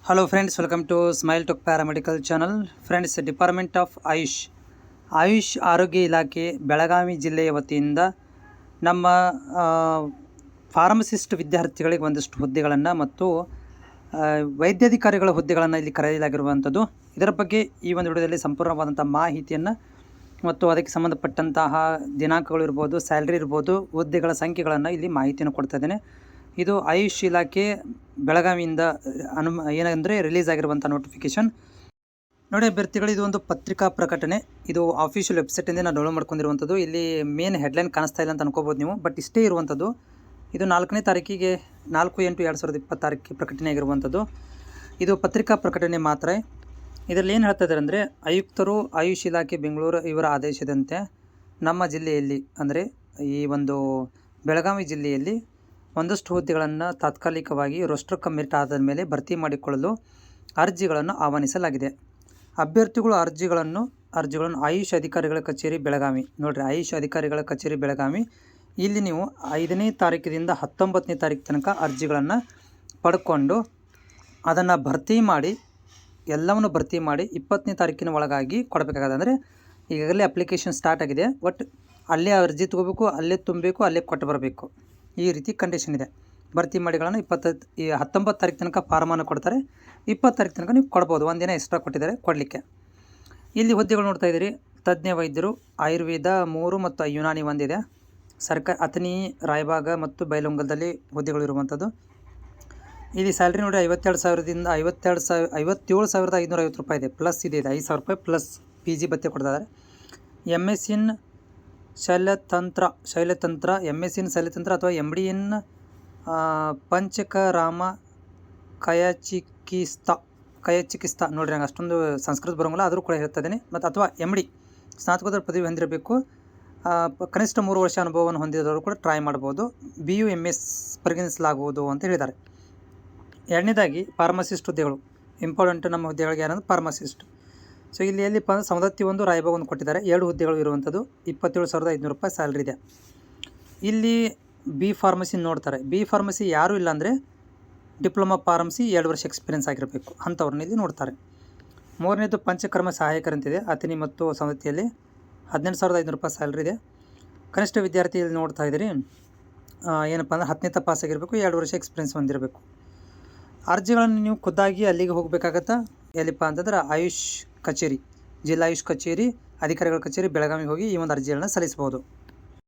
Hello friends, welcome to smile ಟುಕ್ paramedical channel. Friends, department of Ayush ಆರೋಗ್ಯ ಇಲಾಖೆ ಬೆಳಗಾವಿ ಜಿಲ್ಲೆಯ ವತಿಯಿಂದ ನಮ್ಮ ಫಾರ್ಮಸಿಸ್ಟ್ ವಿದ್ಯಾರ್ಥಿಗಳಿಗೆ ಒಂದಷ್ಟು ಹುದ್ದೆಗಳನ್ನು ಮತ್ತು ವೈದ್ಯಾಧಿಕಾರಿಗಳ ಹುದ್ದೆಗಳನ್ನು ಇಲ್ಲಿ ಕರೆಯಲಾಗಿರುವಂಥದ್ದು. ಇದರ ಬಗ್ಗೆ ಈ ಒಂದು ವಿಡಿಯೋದಲ್ಲಿ ಸಂಪೂರ್ಣವಾದಂಥ ಮಾಹಿತಿಯನ್ನು ಮತ್ತು ಅದಕ್ಕೆ ಸಂಬಂಧಪಟ್ಟಂತಹ ದಿನಾಂಕಗಳು ಇರ್ಬೋದು, ಸ್ಯಾಲ್ರಿ ಇರ್ಬೋದು, ಹುದ್ದೆಗಳ ಸಂಖ್ಯೆಗಳನ್ನು ಇಲ್ಲಿ ಮಾಹಿತಿಯನ್ನು ಕೊಡ್ತಾ ಇದ್ದೇನೆ. ಇದು ಆಯುಷ್ ಇಲಾಖೆ ಬೆಳಗಾವಿಯಿಂದ ಏನಂದರೆ ರಿಲೀಸ್ ಆಗಿರುವಂಥ ನೋಟಿಫಿಕೇಷನ್ ನೋಡಿ ಅಭ್ಯರ್ಥಿಗಳು. ಇದು ಒಂದು ಪತ್ರಿಕಾ ಪ್ರಕಟಣೆ. ಇದು ಆಫಿಷಿಯಲ್ ವೆಬ್ಸೈಟಿಂದ ನಾನು ಡೌನ್ಲೋಡ್ ಮಾಡ್ಕೊಂಡಿರುವಂಥದ್ದು. ಇಲ್ಲಿ ಮೇನ್ ಹೆಡ್ಲೈನ್ ಕಾಣಿಸ್ತಾ ಇಲ್ಲ ಅಂತ ಅನ್ಕೋಬೋದು ನೀವು, ಬಟ್ ಇಷ್ಟೇ ಇರುವಂಥದ್ದು. ಇದು 4ನೇ ತಾರೀಕಿಗೆ 4/8/2026 ಪ್ರಕಟಣೆ ಆಗಿರುವಂಥದ್ದು. ಇದು ಪತ್ರಿಕಾ ಪ್ರಕಟಣೆ ಮಾತ್ರ. ಇದರಲ್ಲಿ ಏನು ಹೇಳ್ತಾ ಇದ್ದಾರೆ ಅಂದರೆ, ಆಯುಕ್ತರು ಆಯುಷ್ ಇಲಾಖೆ ಬೆಂಗಳೂರು ಇವರ ಆದೇಶದಂತೆ ನಮ್ಮ ಜಿಲ್ಲೆಯಲ್ಲಿ ಅಂದರೆ ಈ ಒಂದು ಬೆಳಗಾವಿ ಜಿಲ್ಲೆಯಲ್ಲಿ ಒಂದಷ್ಟು ಹುದ್ದೆಗಳನ್ನು ತಾತ್ಕಾಲಿಕವಾಗಿ ರೋಸ್ಟರ್ ಕಮ್ ಮೆರಿಟ್ ಆದ ಮೇಲೆ ಭರ್ತಿ ಮಾಡಿಕೊಳ್ಳಲು ಅರ್ಜಿಗಳನ್ನು ಆಹ್ವಾನಿಸಲಾಗಿದೆ. ಅಭ್ಯರ್ಥಿಗಳು ಅರ್ಜಿಗಳನ್ನು ಆಯುಷ್ ಅಧಿಕಾರಿಗಳ ಕಚೇರಿ ಬೆಳಗಾವಿ ನೋಡಿರಿ, ಆಯುಷ್ ಅಧಿಕಾರಿಗಳ ಕಚೇರಿ ಬೆಳಗಾವಿ ಇಲ್ಲಿ ನೀವು 5ನೇ ತಾರೀಕಿನಿಂದ 19ನೇ ತಾರೀಕು ತನಕ ಅರ್ಜಿಗಳನ್ನು ಪಡ್ಕೊಂಡು ಅದನ್ನು ಎಲ್ಲವನ್ನು ಭರ್ತಿ ಮಾಡಿ 20ನೇ ತಾರೀಕಿನ ಒಳಗಾಗಿ ಕೊಡಬೇಕಾಗತ್ತೆ. ಅಂದರೆ ಈಗಾಗಲೇ ಅಪ್ಲಿಕೇಶನ್ ಸ್ಟಾರ್ಟ್ ಆಗಿದೆ, ಬಟ್ ಅಲ್ಲೇ ಅರ್ಜಿ ತೊಗೋಬೇಕು, ಅಲ್ಲೇ ತುಂಬಬೇಕು, ಅಲ್ಲೇ ಕೊಟ್ಟು ಬರಬೇಕು. ಈ ರೀತಿ ಕಂಡೀಷನ್ ಇದೆ. ಭರ್ತಿ ಮಾಡಿಗಳನ್ನು 19 ತಾರೀಕು ತನಕ ಫಾರ್ಮನ್ನು ಕೊಡ್ತಾರೆ. 20 ತಾರೀಕು ತನಕ ನೀವು ಕೊಡ್ಬೋದು. ಒಂದಿನ ಎಕ್ಸ್ಟ್ರಾ ಕೊಟ್ಟಿದ್ದಾರೆ ಕೊಡಲಿಕ್ಕೆ. ಇಲ್ಲಿ ಹುದ್ದೆಗಳು ನೋಡ್ತಾ ಇದ್ದೀರಿ. ತಜ್ಞ ವೈದ್ಯರು, ಆಯುರ್ವೇದ 3 ಮತ್ತು ಯುನಾನಿ ಒಂದಿದೆ. ಅಥಣಿ, ರಾಯಬಾಗ ಮತ್ತು ಬೈಲಹೊಂಗಲದಲ್ಲಿ ಹುದ್ದೆಗಳು ಇರುವಂಥದ್ದು. ಇಲ್ಲಿ ಸ್ಯಾಲ್ರಿ ನೋಡಿ 57,000ದಿಂದ 57,550 ರೂಪಾಯಿ ಇದೆ. ಪ್ಲಸ್ ಇದೆ 5,000 ರೂಪಾಯಿ ಪ್ಲಸ್ PG ಭತ್ಯೆ ಕೊಡ್ತಾರೆ. MS ಇನ್ ಶೈಲತಂತ್ರ MS ಇನ್ ಶೈಲತಂತ್ರ ಅಥವಾ MD ಇನ್ ಪಂಚಕರಾಮ ಕಯಚಿಕಿತ್ಸಾ ನೋಡ್ರಿ, ನಂಗೆ ಅಷ್ಟೊಂದು ಸಂಸ್ಕೃತ ಬರೋಂಗಿಲ್ಲ, ಆದರೂ ಕೂಡ ಹೇಳ್ತಾ ಇದ್ದೀನಿ. ಮತ್ತು ಅಥವಾ MD ಸ್ನಾತಕೋತ್ತರ ಪದವಿ ಹೊಂದಿರಬೇಕು. ಕನಿಷ್ಠ 3 ವರ್ಷ ಅನುಭವವನ್ನು ಹೊಂದಿದವರು ಕೂಡ ಟ್ರೈ ಮಾಡ್ಬೋದು. BU MS ಪರಿಗಣಿಸಲಾಗುವುದು ಅಂತ ಹೇಳಿದ್ದಾರೆ. ಎರಡನೇದಾಗಿ ಫಾರ್ಮಸಿಸ್ಟ್ ಹುದ್ದೆಗಳು ಇಂಪಾರ್ಟೆಂಟ್. ನಮ್ಮ ಹುದ್ದೆಗಳಿಗೆ ಯಾರಂದ್ರೆ ಫಾರ್ಮಸಿಸ್ಟ್. ಸೊ ಇಲ್ಲಿ ಎಲ್ಲಿಪ್ಪ ಅಂದರೆ ಸವದತ್ತಿ 1, ರಾಯಬಾಗ 1 ಕೊಟ್ಟಿದ್ದಾರೆ. 2 ಹುದ್ದೆಗಳು ಇರುವಂಥದ್ದು. 27,500 ರೂಪಾಯಿ ಸ್ಯಾಲ್ರಿ ಇದೆ. ಇಲ್ಲಿ B ಫಾರ್ಮಸಿ ನೋಡ್ತಾರೆ. B ಫಾರ್ಮಸಿ ಯಾರೂ ಇಲ್ಲ ಅಂದರೆ ಡಿಪ್ಲೊಮಾ ಫಾರ್ಮಸಿ 2 ವರ್ಷ ಎಕ್ಸ್ಪೀರಿಯನ್ಸ್ ಆಗಿರಬೇಕು, ಅಂಥವ್ರನ್ನ ಇಲ್ಲಿ ನೋಡ್ತಾರೆ. 3ನೇದು ಪಂಚಕರ್ಮ ಸಹಾಯಕರಂತಿದೆ. ಅಥಣಿ ಮತ್ತು ಸವದತ್ತಿಯಲ್ಲಿ 18,500 ರೂಪಾಯಿ ಸ್ಯಾಲ್ರಿ ಇದೆ. ಕನಿಷ್ಠ ವಿದ್ಯಾರ್ಥಿ ಇಲ್ಲಿ ನೋಡ್ತಾ ಇದ್ದೀರಿ. ಏನಪ್ಪ ಅಂದರೆ 10ನೇ ಪಾಸ್ ಆಗಿರಬೇಕು, 2 ವರ್ಷ ಎಕ್ಸ್ಪೀರಿಯನ್ಸ್ ಹೊಂದಿರಬೇಕು. ಅರ್ಜಿಗಳನ್ನು ನೀವು ಖುದ್ದಾಗಿ ಅಲ್ಲಿಗೆ ಹೋಗಬೇಕಾಗತ್ತಾ. ಎಲ್ಲಿಪ್ಪ ಅಂತಂದ್ರೆ ಆಯುಷ್ ಕಚೇರಿ, ಜಿಲ್ಲಾ ಆಯುಷ್ ಕಚೇರಿ, ಅಧಿಕಾರಿಗಳ ಕಚೇರಿ ಬೆಳಗಾವಿಗೆ ಹೋಗಿ ಈ ಒಂದು ಅರ್ಜಿಗಳನ್ನು ಸಲ್ಲಿಸ್ಬೋದು.